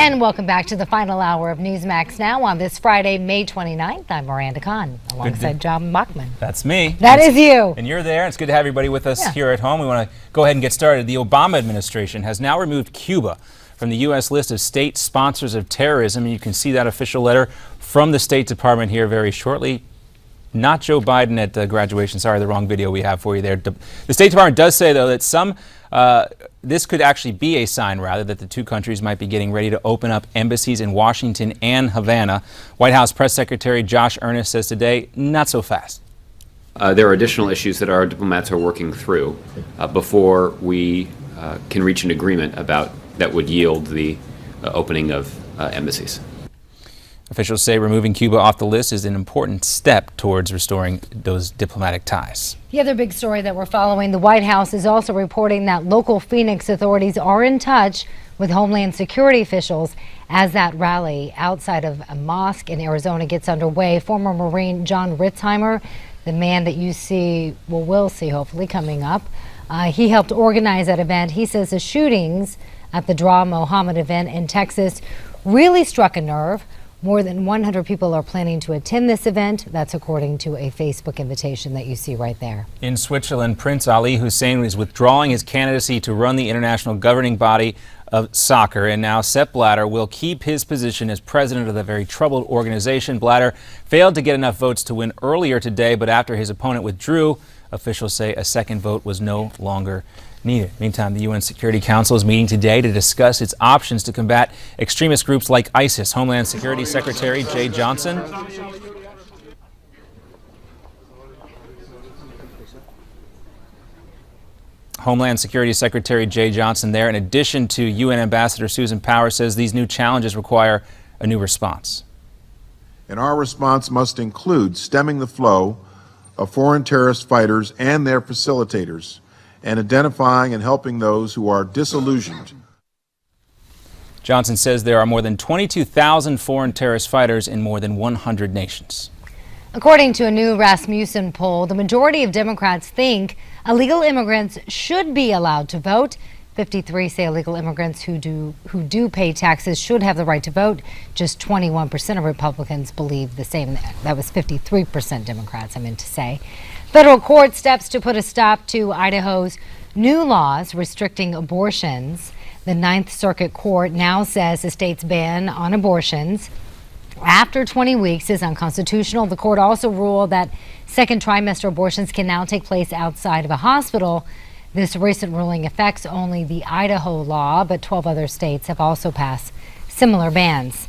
And welcome back to the final hour of Newsmax Now on this Friday, May 29th. I'm Miranda Kahn, alongside John Bachman. That's me. That is you. And you're there. It's good to have everybody with us here at home. We want to go ahead and get started. The Obama administration has now removed Cuba from the U.S. list of state sponsors of terrorism. You can see that official letter from the State Department here very shortly. Not Joe Biden at the graduation. Sorry, the wrong video we have for you there. The State Department does say, though, that this could actually be a sign, rather, that the two countries might be getting ready to open up embassies in Washington and Havana. White House Press Secretary Josh Earnest says today, not so fast. There are additional issues that our diplomats are working through before we can reach an agreement about that would yield the opening of embassies. Officials say removing Cuba off the list is an important step towards restoring those diplomatic ties. The other big story that we're following, the White House is also reporting that local Phoenix authorities are in touch with Homeland Security officials as that rally outside of a mosque in Arizona gets underway. Former Marine John Ritzheimer, the man that you see, well, we'll see hopefully coming up, he helped organize that event. He says the shootings at the Draw Mohammed event in Texas really struck a nerve. More than 100 people are planning to attend this event. That's according to a Facebook invitation that you see right there. In Switzerland, Prince Ali Hussein is withdrawing his candidacy to run the international governing body of soccer, and now Sepp Blatter will keep his position as president of the very troubled organization. Blatter failed to get enough votes to win earlier today, but after his opponent withdrew, officials say a second vote was no longer needed. Meantime, the UN Security Council is meeting today to discuss its options to combat extremist groups like ISIS. Homeland Security Secretary Jay Johnson there, in addition to UN Ambassador Susan Powers, says these new challenges require a new response. And our response must include stemming the flow of foreign terrorist fighters and their facilitators, and identifying and helping those who are disillusioned. Johnson says there are more than 22,000 foreign terrorist fighters in more than 100 nations. According to a new Rasmussen poll, the majority of Democrats think illegal immigrants should be allowed to vote. 53 say illegal immigrants who do pay taxes should have the right to vote. Just 21% of Republicans believe the same. That was 53% Democrats, I meant to say. Federal court steps to put a stop to Idaho's new laws restricting abortions. The Ninth Circuit Court now says the state's ban on abortions after 20 weeks is unconstitutional. The court also ruled that second trimester abortions can now take place outside of a hospital. This recent ruling affects only the Idaho law, but 12 other states have also passed similar bans.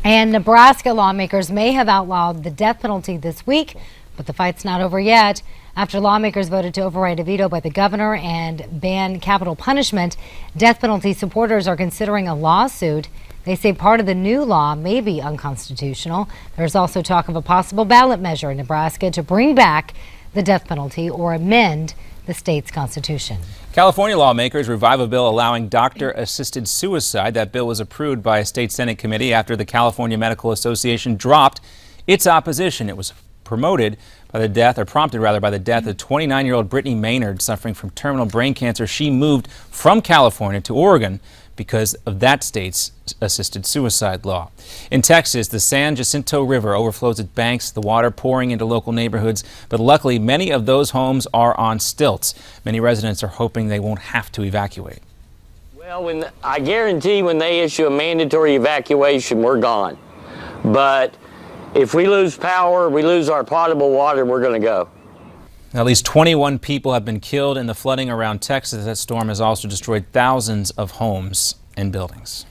And Nebraska lawmakers may have outlawed the death penalty this week, but the fight's not over yet. After lawmakers voted to override a veto by the governor and ban capital punishment, death penalty supporters are considering a lawsuit. They say part of the new law may be unconstitutional. There's also talk of a possible ballot measure in Nebraska to bring back the death penalty or amend the state's constitution. California lawmakers revive a bill allowing doctor-assisted suicide. That bill was approved by a state Senate committee after the California Medical Association dropped its opposition. It was prompted by the death of 29-year-old Brittany Maynard suffering from terminal brain cancer. She moved from California to Oregon because of that state's assisted suicide law. In Texas, the San Jacinto River overflows its banks, the water pouring into local neighborhoods, but luckily many of those homes are on stilts. Many residents are hoping they won't have to evacuate. Well, I guarantee when they issue a mandatory evacuation, we're gone. But if we lose power, we lose our potable water, we're going to go. At least 21 people have been killed in the flooding around Texas. That storm has also destroyed thousands of homes and buildings.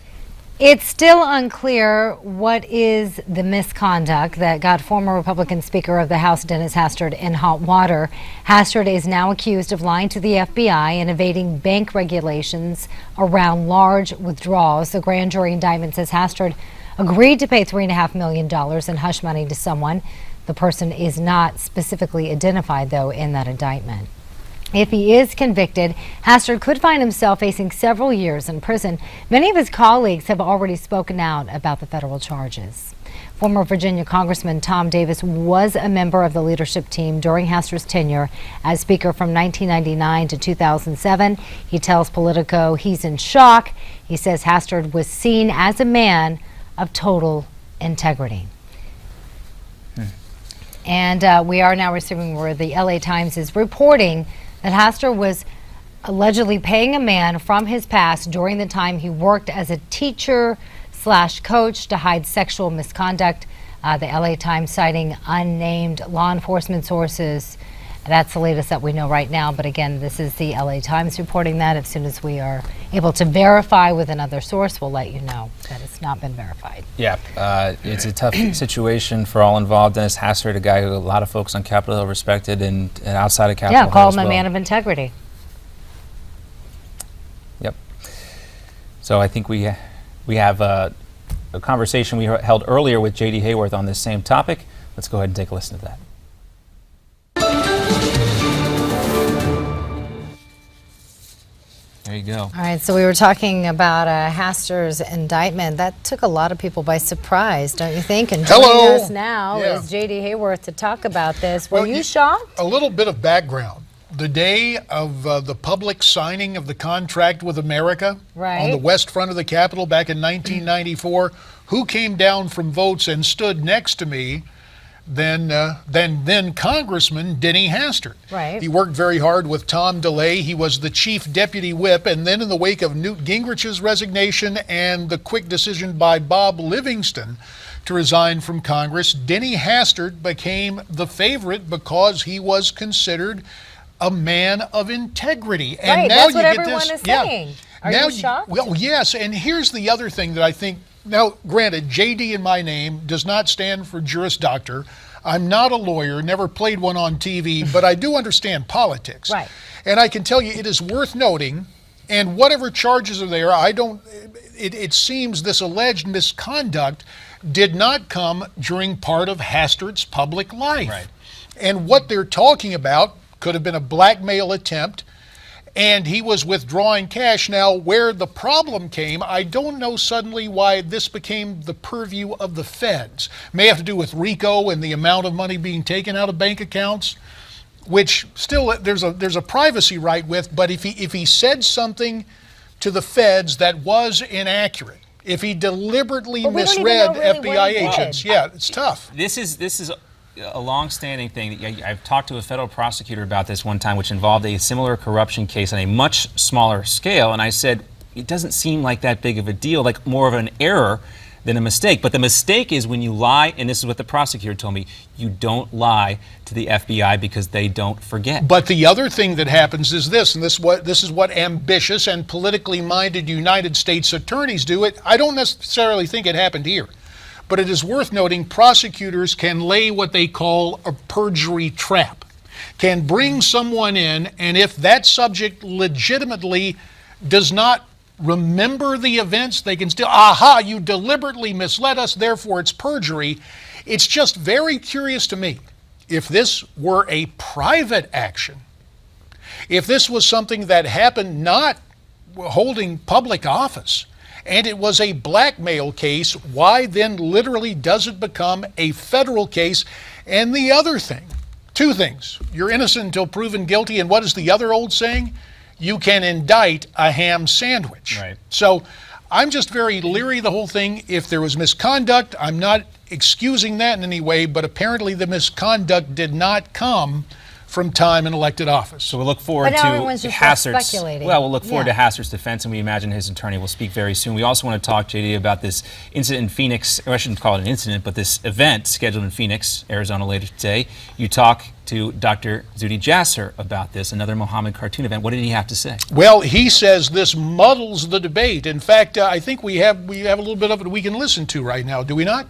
It's still unclear what is the misconduct that got former Republican Speaker of the House Dennis Hastert in hot water. Hastert is now accused of lying to the FBI and evading bank regulations around large withdrawals. The grand jury indictment says Hastert agreed to pay $3.5 million in hush money to someone. The person is not specifically identified, though, in that indictment. If he is convicted, Hastert could find himself facing several years in prison. Many of his colleagues have already spoken out about the federal charges. Former Virginia Congressman Tom Davis was a member of the leadership team during Hastert's tenure as Speaker from 1999 to 2007. He tells Politico he's in shock. He says Hastert was seen as a man of total integrity. And we are now receiving where the LA Times is reporting that Hastert was allegedly paying a man from his past during the time he worked as a teacher/coach to hide sexual misconduct. The LA Times citing unnamed law enforcement sources. That's the latest that we know right now. But again, this is the LA Times reporting that. As soon as we are able to verify with another source, we'll let you know that it's not been verified. Yeah, it's a tough situation for all involved. Dennis Hastert, a guy who a lot of folks on Capitol Hill respected and outside of Capitol Hill. Yeah, call as him a well. man of integrity. Yep. So I think we have a conversation we held earlier with J.D. Hayworth on this same topic. Let's go ahead and take a listen to that. There you go. All right, so we were talking about Hastert's indictment. That took a lot of people by surprise, don't you think? And joining us now is J.D. Hayworth to talk about this. Were you shocked? A little bit of background. The day of the public signing of the contract with America on the west front of the Capitol back in 1994, who came down from votes and stood next to me? Then Congressman Denny Hastert. Right. He worked very hard with Tom DeLay. He was the chief deputy whip. And then in the wake of Newt Gingrich's resignation and the quick decision by Bob Livingston to resign from Congress, Denny Hastert became the favorite because he was considered a man of integrity. And right, now that's what you get everyone this, is saying. Are now you shocked? Well, yes, and here's the other thing that I think. Now, granted, JD in my name does not stand for Juris Doctor. I'm not a lawyer, never played one on TV, but I do understand politics. Right. And I can tell you it is worth noting, and whatever charges are there, it seems this alleged misconduct did not come during part of Hastert's public life. Right. And what they're talking about could have been a blackmail attempt, and he was withdrawing cash. Now, where the problem came, I don't know suddenly why this became the purview of the feds. May have to do with RICO and the amount of money being taken out of bank accounts, which still there's a privacy right with, but if he said something to the feds that was inaccurate, if he deliberately misread FBI agents, it's tough. This is a long-standing thing. I've talked to a federal prosecutor about this one time, which involved a similar corruption case on a much smaller scale, and I said, it doesn't seem like that big of a deal, like more of an error than a mistake. But the mistake is when you lie, and this is what the prosecutor told me, you don't lie to the FBI because they don't forget. But the other thing that happens is this, and this is what ambitious and politically minded United States attorneys do. I don't necessarily think it happened here. But it is worth noting prosecutors can lay what they call a perjury trap, can bring someone in, and if that subject legitimately does not remember the events, they can still, you deliberately misled us, therefore it's perjury. It's just very curious to me, if this were a private action, if this was something that happened not holding public office, and it was a blackmail case, why then literally does it become a federal case? And the other thing, two things. You're innocent until proven guilty, and what is the other old saying? You can indict a ham sandwich. Right. So I'm just very leery of the whole thing. If there was misconduct, I'm not excusing that in any way, but apparently the misconduct did not come from time in elected office. So we'll look forward to Hastert's. Well, we'll look forward to Hastert's defense, and we imagine his attorney will speak very soon. We also want to talk, JD, about this incident in Phoenix. Or I shouldn't call it an incident, but this event scheduled in Phoenix, Arizona, later today. You talk to Dr. Zuhdi Jasser about this, another Mohammed cartoon event. What did he have to say? Well, he says this muddles the debate. In fact, I think we have a little bit of it we can listen to right now. Do we not?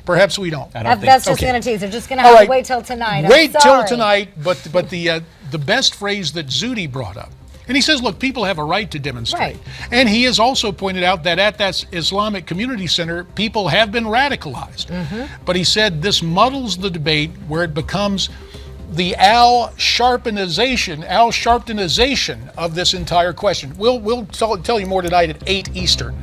Perhaps we don't. That's just going to tease. They're just going to have to wait till tonight. Wait till tonight, but the best phrase that Zuhdi brought up, and he says, look, people have a right to demonstrate. Right. And he has also pointed out that at that Islamic Community Center, people have been radicalized. Mm-hmm. But he said this muddles the debate where it becomes the Al Sharptonization of this entire question. We'll tell you more tonight at 8 Eastern.